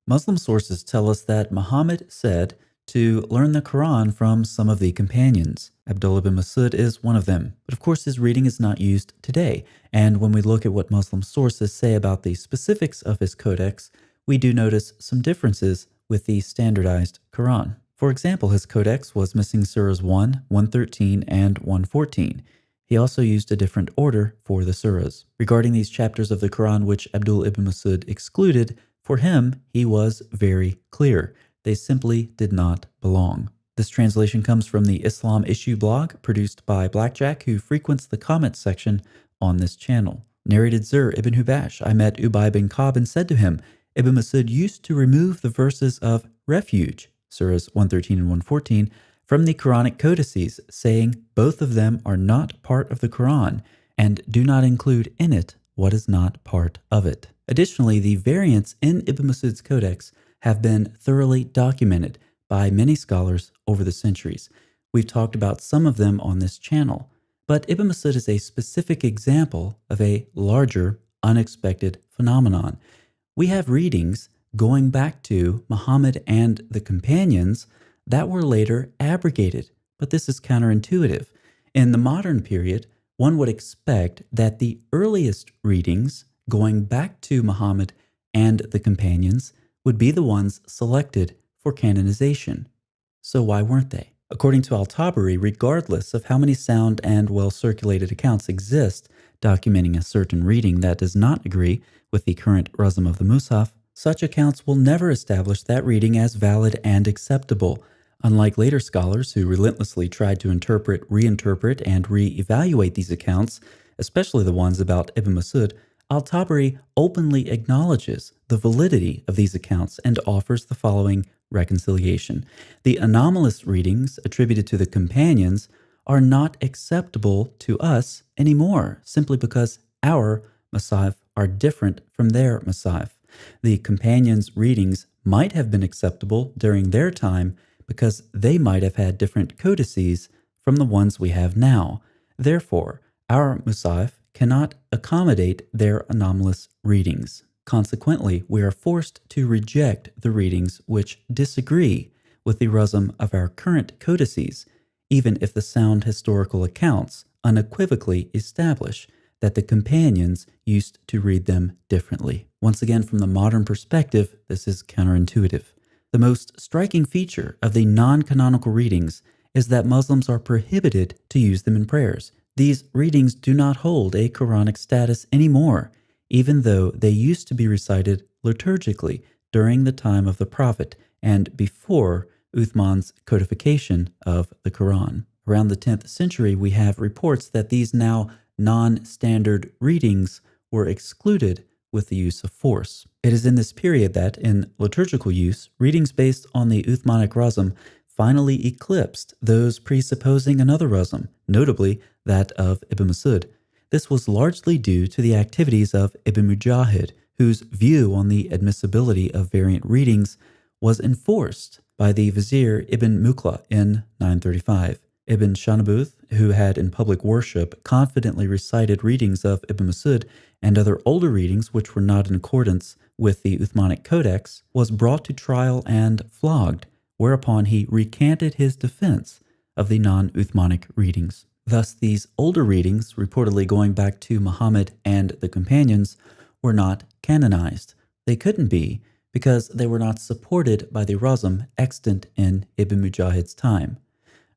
Muslim sources tell us that Muhammad said to learn the Quran from some of the companions. Abdullah bin Masud is one of them, but of course his reading is not used today, and when we look at what Muslim sources say about the specifics of his codex, we do notice some differences with the standardized Quran. For example, his codex was missing surahs 1, 113, and 114. He also used a different order for the surahs. Regarding these chapters of the Quran which Abdullah ibn Masud excluded, for him, he was very clear. They simply did not belong. This translation comes from the Islam Issue blog produced by Blackjack, who frequents the comments section on this channel. Narrated Zur ibn Hubash, I met Ubay bin Ka'b and said to him, Ibn Masud used to remove the verses of refuge, surahs 113 and 114, from the Quranic codices, saying both of them are not part of the Quran and do not include in it what is not part of it. Additionally, the variants in Ibn Masud's codex have been thoroughly documented by many scholars over the centuries. We've talked about some of them on this channel, but Ibn Masud is a specific example of a larger, unexpected phenomenon. We have readings going back to Muhammad and the companions that were later abrogated, but this is counterintuitive. In the modern period, one would expect that the earliest readings going back to Muhammad and the companions would be the ones selected for canonization. So why weren't they? According to Al-Tabari, regardless of how many sound and well-circulated accounts exist documenting a certain reading that does not agree with the current Razm of the Mus'haf, such accounts will never establish that reading as valid and acceptable. Unlike later scholars who relentlessly tried to interpret, reinterpret, and re-evaluate these accounts, especially the ones about Ibn Masud, Al-Tabari openly acknowledges the validity of these accounts and offers the following reconciliation. The anomalous readings attributed to the companions are not acceptable to us anymore, simply because our Masahif are different from their Masahif. The companions' readings might have been acceptable during their time because they might have had different codices from the ones we have now. Therefore, our Musahif cannot accommodate their anomalous readings. Consequently, we are forced to reject the readings which disagree with the Razm of our current codices, even if the sound historical accounts unequivocally establish that the companions used to read them differently. Once again, from the modern perspective, this is counterintuitive. The most striking feature of the non-canonical readings is that Muslims are prohibited to use them in prayers. These readings do not hold a Quranic status anymore, even though they used to be recited liturgically during the time of the Prophet and before Uthman's codification of the Quran. Around the 10th century, we have reports that these now non-standard readings were excluded with the use of force. It is in this period that, in liturgical use, readings based on the Uthmanic Razm finally eclipsed those presupposing another Razm, notably that of Ibn Masud. This was largely due to the activities of Ibn Mujahid, whose view on the admissibility of variant readings was enforced by the Vizier Ibn Muqla in 935. Ibn Shanabuth, who had in public worship confidently recited readings of Ibn Masud and other older readings which were not in accordance with the Uthmanic Codex, was brought to trial and flogged, whereupon he recanted his defense of the non-Uthmanic readings. Thus, these older readings, reportedly going back to Muhammad and the companions, were not canonized. They couldn't be because they were not supported by the Razm extant in Ibn Mujahid's time.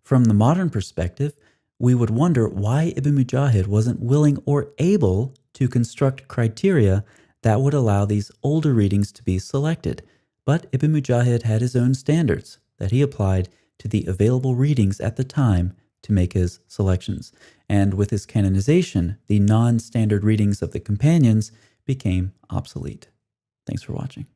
From the modern perspective, we would wonder why Ibn Mujahid wasn't willing or able to construct criteria that would allow these older readings to be selected. But Ibn Mujahid had his own standards that he applied to the available readings at the time to make his selections. And with his canonization, the non-standard readings of the companions became obsolete. Thanks for watching.